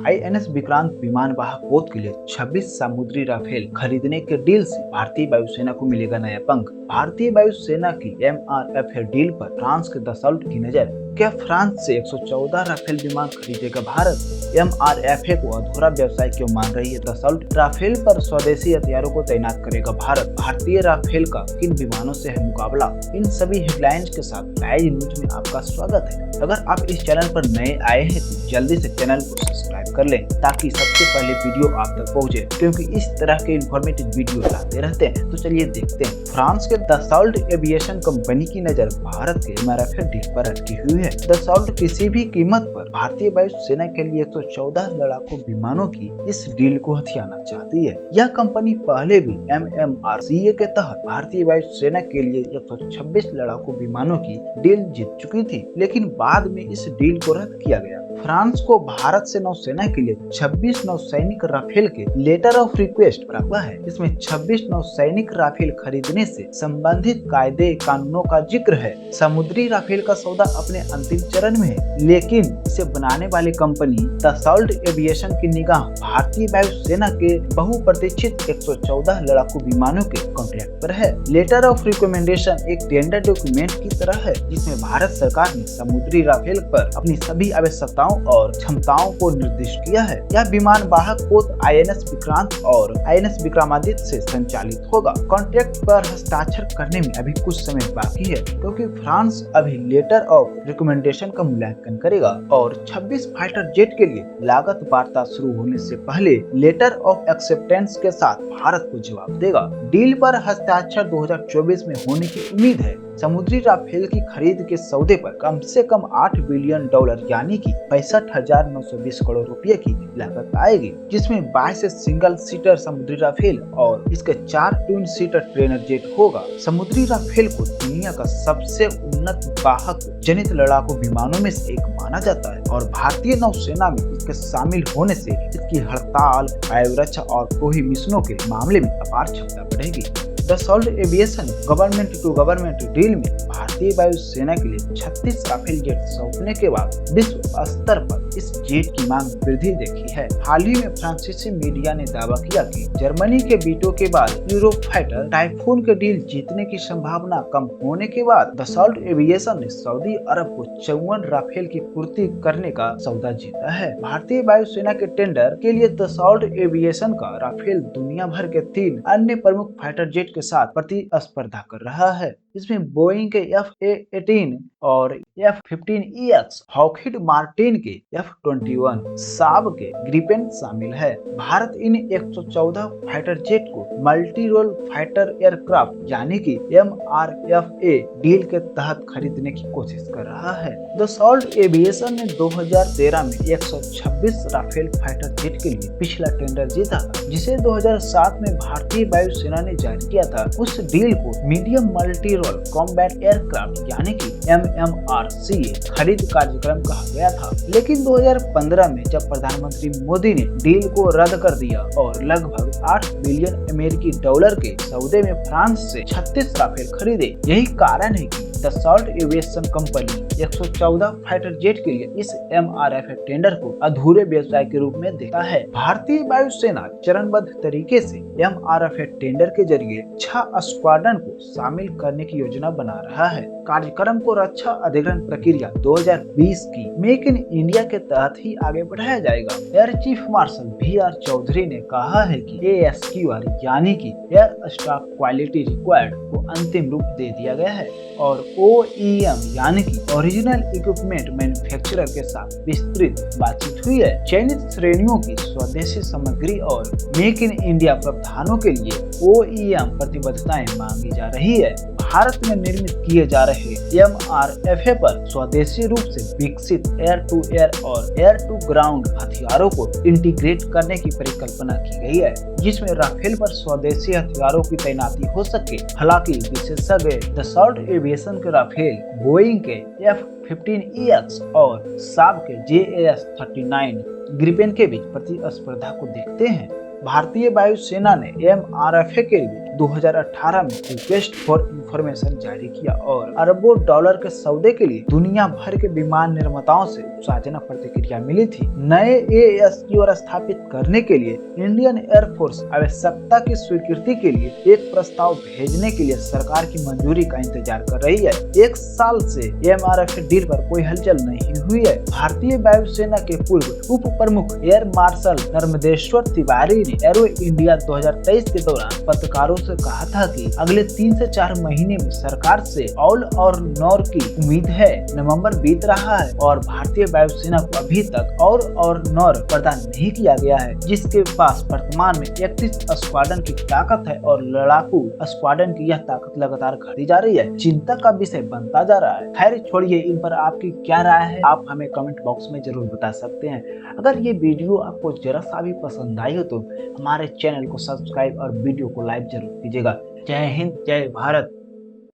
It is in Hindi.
आईएनएस विक्रांत विमान वाहक पोत के लिए 26 समुद्री राफेल खरीदने के डील से भारतीय वायुसेना को मिलेगा नया पंख। भारतीय वायुसेना की एमआरएफए डील पर फ्रांस के दसॉल्ट की नजर। क्या फ्रांस से 114 राफेल विमान खरीदेगा भारत? एमआरएफए को अधूरा व्यवसाय क्यों मान रही है दसॉल्ट? राफेल पर स्वदेशी हथियारों को तैनात करेगा भारत। भारतीय राफेल का किन विमानों से है मुकाबला? इन सभी हेडलाइंस के साथ लाइव न्यूज में आपका स्वागत है। अगर आप इस चैनल पर नए आए हैं तो जल्दी से चैनल को सब्सक्राइब कर लें ताकि सबसे पहले वीडियो आप तक पहुंचे, क्योंकि इस तरह के इंफॉर्मेटिव वीडियो लाते रहते हैं। तो चलिए देखते हैं। फ्रांस के दसॉल्ट एविएशन कंपनी की नजर भारत के एमआरएफए डील पर अटकी हुई है। दसॉल्ट किसी भी कीमत पर भारतीय वायुसेना के लिए 114 लड़ाकू विमानों की इस डील को हथियाना चाहती है। यह कंपनी पहले भी एमएमआरसीए के तहत भारतीय वायुसेना के लिए 126 लड़ाकू विमानों की डील जीत चुकी थी, लेकिन बाद में इस डील को रद्द किया गया। फ्रांस को भारत से नौसेना के लिए 26 नौसैनिक राफेल के लेटर ऑफ रिक्वेस्ट प्राप्त हुआ है। इसमें 26 नौसैनिक राफेल खरीदने से संबंधित कायदे कानूनों का जिक्र है। समुद्री राफेल का सौदा अपने अंतिम चरण में है, लेकिन इसे बनाने वाली कंपनी दसॉल्ट एविएशन की निगाह भारतीय वायुसेना के बहुप्रतीक्षित 114 लड़ाकू विमानों के कॉन्ट्रैक्ट पर है। लेटर ऑफ रिकमेंडेशन एक टेंडर डॉक्यूमेंट की तरह है, जिसमें भारत सरकार ने समुद्री राफेल पर अपनी सभी आवश्यकताओं और क्षमताओं को निर्दिष्ट किया है। यह विमान वाहक पोत आईएनएस विक्रांत और आईएनएस विक्रमादित्य से संचालित होगा। कॉन्ट्रैक्ट पर हस्ताक्षर करने में अभी कुछ समय बाकी है, क्योंकि फ्रांस अभी लेटर ऑफ रिकमेंडेशन का मूल्यांकन करेगा और 26 फाइटर जेट के लिए लागत वार्ता शुरू होने से पहले लेटर ऑफ एक्सेप्टेंस के साथ भारत को जवाब देगा। डील पर हस्ताक्षर 2024 में होने की उम्मीद है। समुद्री राफेल की खरीद के सौदे पर कम से कम $8 बिलियन यानी कि 65,920 करोड़ रुपए की लागत आएगी, जिसमें 22 सिंगल सीटर समुद्री राफेल और इसके 4 ट्विन सीटर ट्रेनर जेट होगा। समुद्री राफेल को दुनिया का सबसे उन्नत वाहक जनित लड़ाकू विमानों में से एक माना जाता है और भारतीय नौसेना में इसके शामिल होने से इसकी हड़ताल, वायुरक्षा और कोई मिशनों के मामले में अपार क्षमता बढ़ेगी। Dassault aviation government to government deal में भारतीय वायुसेना के लिए 36 राफेल जेट सौंपने के बाद विश्व स्तर पर इस जेट की मांग वृद्धि देखी है। हाल ही में फ्रांसीसी मीडिया ने दावा किया कि जर्मनी के वीटो के बाद यूरोफाइटर टाइफून के डील जीतने की संभावना कम होने के बाद दसॉल्ट एविएशन ने सऊदी अरब को 54 राफेल की पूर्ति करने का सौदा जीता है। भारतीय वायुसेना के टेंडर के लिए दसॉल्ट एविएशन का राफेल दुनिया भर के 3 अन्य प्रमुख फाइटर जेट के साथ प्रतिस्पर्धा कर रहा है। इसमें बोइंग के F-18 और F-15EX, लॉकहीड मार्टिन के F-21, साब के ग्रिपेन शामिल है। भारत इन 114 फाइटर जेट को मल्टी रोल फाइटर एयरक्राफ्ट यानी कि MRFA डील के तहत खरीदने की कोशिश कर रहा है। दसॉल्ट एविएशन ने 2013 में 126 राफेल फाइटर जेट के लिए पिछला टेंडर जीता था, जिसे 2007 में भारतीय वायुसेना ने जारी किया था। उस डील को medium multi role combat aircraft यानी कि MMRCA खरीद कार्यक्रम कहा गया था, लेकिन 2015 में जब प्रधानमंत्री मोदी ने डील को रद्द कर दिया और लगभग $8 बिलियन अमेरिकी डॉलर के सौदे में फ्रांस से 36 राफेल खरीदे। यही कारण है कि Dassault aviation company 114 fighter jet के लिए इस एमआरएफए टेंडर को अधूरे व्यवसाय के रूप में देखता है। भारतीय वायुसेना चरणबद्ध तरीके से एमआरएफए टेंडर के जरिए 6 स्क्वाड्रन को शामिल करने की योजना बना रहा है। कार्यक्रम को रक्षा अधिग्रहण प्रक्रिया 2020 की मेक इन इंडिया के तहत ही आगे बढ़ाया जाएगा। Air chief marshal VR Chaudhari ने कहा है कि ASQR यानी कि एयर स्टाफ क्वालिटी रिक्वायर्ड को अंतिम रूप दे दिया गया है और OEM यानी कि ओरिजिनल इक्विपमेंट मैन्युफैक्चरर के साथ विस्तृत बातचीत हुई है। चयनित श्रेणियों की स्वदेशी सामग्री और मेक इन इंडिया प्रावधानों के लिए OEM प्रतिबद्धताएं मांगी जा रही है। भारत में निर्मित किए जा रहे MRFA पर स्वदेशी रूप से विकसित एयर टू एयर और एयर टू ग्राउंड हथियारों को इंटीग्रेट करने की परिकल्पना की गई है, जिसमें राफेल पर स्वदेशी हथियारों की तैनाती हो सके। हालांकि विशेषज्ञ दसॉल्ट एविएशन के राफेल, बोइंग के F-15EX और साब के JAS-39 ग्रिपेन के बीच प्रतिस्पर्धा को देखते हैं। भारतीय वायुसेना ने MRFA के लिए 2018 में रिक्वेस्ट फॉर इंफॉर्मेशन जारी किया और अरबों डॉलर के सौदे के लिए दुनिया भर के विमान निर्माताओं से उत्साहजनक प्रतिक्रिया मिली थी। नए ASQ स्थापित करने के लिए इंडियन एयरफोर्स आवश्यकता की स्वीकृति के लिए एक प्रस्ताव भेजने के लिए सरकार की मंजूरी का इंतजार कर रही है। एक साल से MRF डील पर कोई हलचल नहीं हुई है। भारतीय वायुसेना के पूर्व उप प्रमुख एयर मार्शल नर्मदेश्वर तिवारी ने एरो इंडिया 2023 के दौरान पत्रकारों से कहा था कि अगले 3 से 4 महीने में सरकार से ऑल और नॉर की उम्मीद है। नवंबर बीत रहा है और भारतीय वायुसेना को अभी तक ऑल और नॉर प्रदान नहीं किया गया है, जिसके पास वर्तमान में 31 स्क्वाड्रन की ताकत है और लड़ाकू स्क्वाड्रन की यह ताकत लगातार घटती जा रही है। चिंता का विषय बनता जा रहा है। खैर छोड़िए, इन पर आपकी क्या राय है, आप हमें कमेंट बॉक्स में जरूर बता सकते हैं। अगर ये वीडियो आपको जरा सा भी पसंद आई हो तो हमारे चैनल को सब्सक्राइब और वीडियो को लाइक जरूर कीजिएगा। जय हिंद, जय भारत।